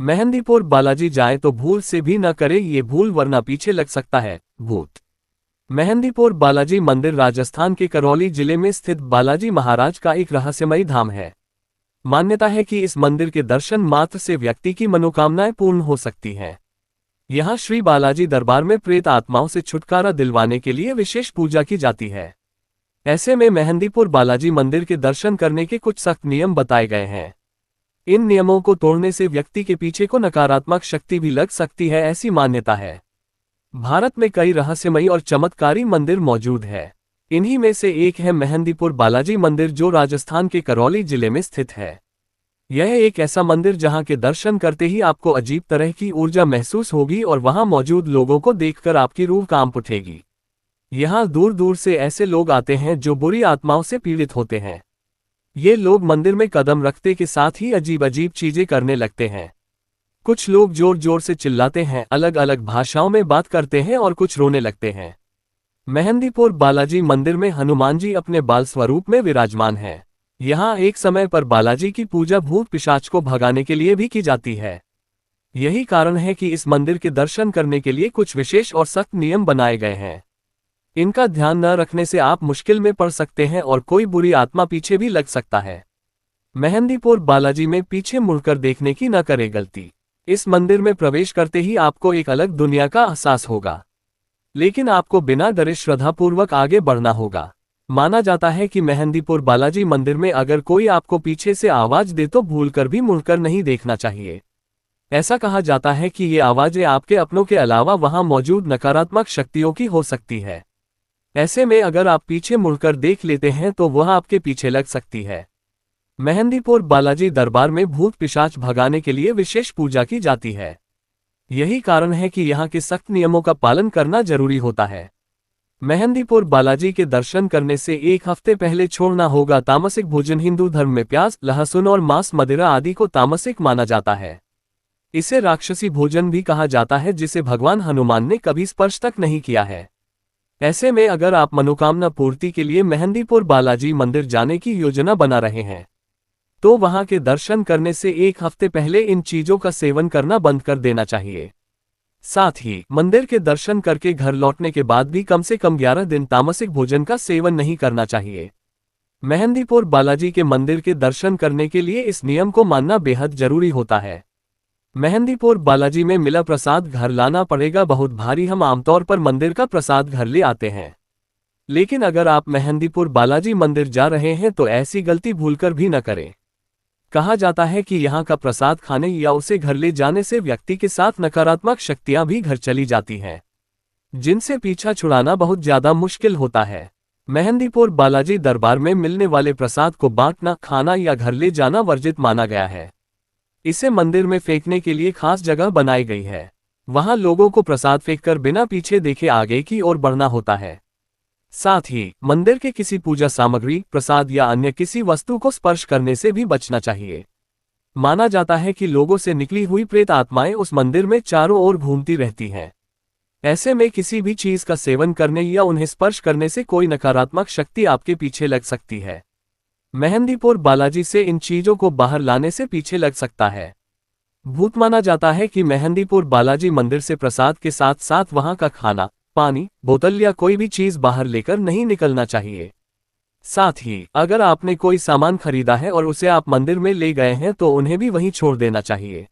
मेहंदीपुर बालाजी जाए तो भूल से भी न करे ये भूल, वरना पीछे लग सकता है भूत। मेहंदीपुर बालाजी मंदिर राजस्थान के करौली जिले में स्थित बालाजी महाराज का एक रहस्यमयी धाम है। मान्यता है कि इस मंदिर के दर्शन मात्र से व्यक्ति की मनोकामनाएं पूर्ण हो सकती हैं। यहाँ श्री बालाजी दरबार में प्रेत आत्माओं से छुटकारा दिलवाने के लिए विशेष पूजा की जाती है। ऐसे में मेहंदीपुर बालाजी मंदिर के दर्शन करने के कुछ सख्त नियम बताए गए हैं। इन नियमों को तोड़ने से व्यक्ति के पीछे को नकारात्मक शक्ति भी लग सकती है, ऐसी मान्यता है। भारत में कई रहस्यमयी और चमत्कारी मंदिर मौजूद है। इन्हीं में से एक है मेहंदीपुर बालाजी मंदिर, जो राजस्थान के करौली जिले में स्थित है। यह एक ऐसा मंदिर जहां के दर्शन करते ही आपको अजीब तरह की ऊर्जा महसूस होगी और वहां मौजूद लोगों को देखकर आपकी रूह कांप उठेगी। यहां दूर दूर से ऐसे लोग आते हैं जो बुरी आत्माओं से पीड़ित होते हैं। ये लोग मंदिर में कदम रखते के साथ ही अजीब अजीब चीजें करने लगते हैं। कुछ लोग जोर जोर से चिल्लाते हैं, अलग अलग भाषाओं में बात करते हैं और कुछ रोने लगते हैं। मेहंदीपुर बालाजी मंदिर में हनुमान जी अपने बाल स्वरूप में विराजमान हैं। यहाँ एक समय पर बालाजी की पूजा भूत पिशाच को भगाने के लिए भी की जाती है। यही कारण है कि इस मंदिर के दर्शन करने के लिए कुछ विशेष और सख्त नियम बनाए गए हैं। इनका ध्यान न रखने से आप मुश्किल में पड़ सकते हैं और कोई बुरी आत्मा पीछे भी लग सकता है। मेहंदीपुर बालाजी में पीछे मुड़कर देखने की न करें गलती। इस मंदिर में प्रवेश करते ही आपको एक अलग दुनिया का एहसास होगा, लेकिन आपको बिना डरे श्रद्धापूर्वक आगे बढ़ना होगा। माना जाता है कि मेहंदीपुर बालाजी मंदिर में अगर कोई आपको पीछे से आवाज दे तो भूलकर भी मुड़कर नहीं देखना चाहिए। ऐसा कहा जाता है कि ये आवाजें आपके अपनों के अलावा वहां मौजूद नकारात्मक शक्तियों की हो सकती है। ऐसे में अगर आप पीछे मुड़कर देख लेते हैं तो वह आपके पीछे लग सकती है। मेहंदीपुर बालाजी दरबार में भूत पिशाच भगाने के लिए विशेष पूजा की जाती है। यही कारण है कि यहाँ के सख्त नियमों का पालन करना जरूरी होता है। मेहंदीपुर बालाजी के दर्शन करने से एक हफ्ते पहले छोड़ना होगा तामसिक भोजन। हिंदू धर्म में प्याज, लहसुन और मांस मदिरा आदि को तामसिक माना जाता है। इसे राक्षसी भोजन भी कहा जाता है, जिसे भगवान हनुमान ने कभी स्पर्श तक नहीं किया है। ऐसे में अगर आप मनोकामना पूर्ति के लिए मेहंदीपुर बालाजी मंदिर जाने की योजना बना रहे हैं तो वहां के दर्शन करने से एक हफ्ते पहले इन चीजों का सेवन करना बंद कर देना चाहिए। साथ ही मंदिर के दर्शन करके घर लौटने के बाद भी कम से कम 11 दिन तामसिक भोजन का सेवन नहीं करना चाहिए। मेहंदीपुर बालाजी के मंदिर के दर्शन करने के लिए इस नियम को मानना बेहद जरूरी होता है। मेहंदीपुर बालाजी में मिला प्रसाद घर लाना पड़ेगा बहुत भारी। हम आमतौर पर मंदिर का प्रसाद घर ले आते हैं, लेकिन अगर आप मेहंदीपुर बालाजी मंदिर जा रहे हैं तो ऐसी गलती भूलकर भी न करें। कहा जाता है कि यहाँ का प्रसाद खाने या उसे घर ले जाने से व्यक्ति के साथ नकारात्मक शक्तियां भी घर चली जाती हैं, जिनसे पीछा छुड़ाना बहुत ज्यादा मुश्किल होता है। मेहंदीपुर बालाजी दरबार में मिलने वाले प्रसाद को बांटना, खाना या घर ले जाना वर्जित माना गया है। इसे मंदिर में फेंकने के लिए खास जगह बनाई गई है। वहां लोगों को प्रसाद फेंककर बिना पीछे देखे आगे की ओर बढ़ना होता है। साथ ही मंदिर के किसी पूजा सामग्री, प्रसाद या अन्य किसी वस्तु को स्पर्श करने से भी बचना चाहिए। माना जाता है कि लोगों से निकली हुई प्रेत आत्माएं उस मंदिर में चारों ओर घूमती रहती हैं। ऐसे में किसी भी चीज का सेवन करने या उन्हें स्पर्श करने से कोई नकारात्मक शक्ति आपके पीछे लग सकती है। मेहंदीपुर बालाजी से इन चीजों को बाहर लाने से पीछे लग सकता है भूत। माना जाता है कि मेहंदीपुर बालाजी मंदिर से प्रसाद के साथ साथ वहां का खाना, पानी, बोतल या कोई भी चीज बाहर लेकर नहीं निकलना चाहिए। साथ ही अगर आपने कोई सामान खरीदा है और उसे आप मंदिर में ले गए हैं तो उन्हें भी वहीं छोड़ देना चाहिए।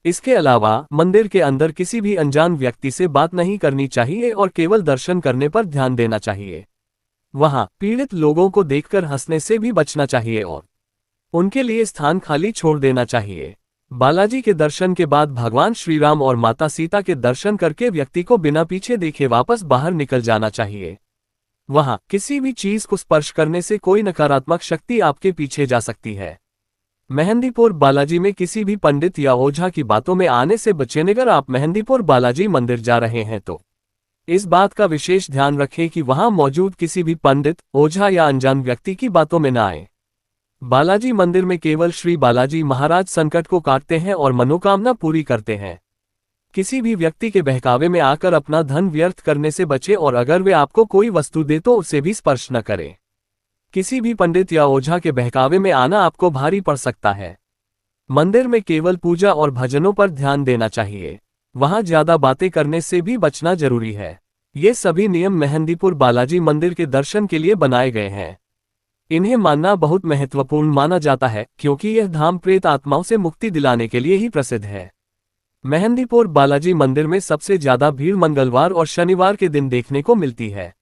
इसके अलावा मंदिर के अंदर किसी भी अनजान व्यक्ति से बात नहीं करनी चाहिए और केवल दर्शन करने पर ध्यान देना चाहिए। वहां पीड़ित लोगों को देखकर हंसने से भी बचना चाहिए और उनके लिए स्थान खाली छोड़ देना चाहिए। बालाजी के दर्शन के बाद भगवान श्री राम और माता सीता के दर्शन करके व्यक्ति को बिना पीछे देखे वापस बाहर निकल जाना चाहिए। वहां किसी भी चीज को स्पर्श करने से कोई नकारात्मक शक्ति आपके पीछे जा सकती है। मेहंदीपुर बालाजी में किसी भी पंडित या ओझा की बातों में आने से बचें। अगर आप मेहंदीपुर बालाजी मंदिर जा रहे हैं तो इस बात का विशेष ध्यान रखें कि वहां मौजूद किसी भी पंडित, ओझा या अनजान व्यक्ति की बातों में न आए। बालाजी मंदिर में केवल श्री बालाजी महाराज संकट को काटते हैं और मनोकामना पूरी करते हैं। किसी भी व्यक्ति के बहकावे में आकर अपना धन व्यर्थ करने से बचे और अगर वे आपको कोई वस्तु दे तो उसे भी स्पर्श न करें। किसी भी पंडित या ओझा के बहकावे में आना आपको भारी पड़ सकता है। मंदिर में केवल पूजा और भजनों पर ध्यान देना चाहिए। वहां ज्यादा बातें करने से भी बचना जरूरी है। ये सभी नियम मेहंदीपुर बालाजी मंदिर के दर्शन के लिए बनाए गए हैं। इन्हें मानना बहुत महत्वपूर्ण माना जाता है क्योंकि यह धाम प्रेत आत्माओं से मुक्ति दिलाने के लिए ही प्रसिद्ध है। मेहंदीपुर बालाजी मंदिर में सबसे ज्यादा भीड़ मंगलवार और शनिवार के दिन देखने को मिलती है।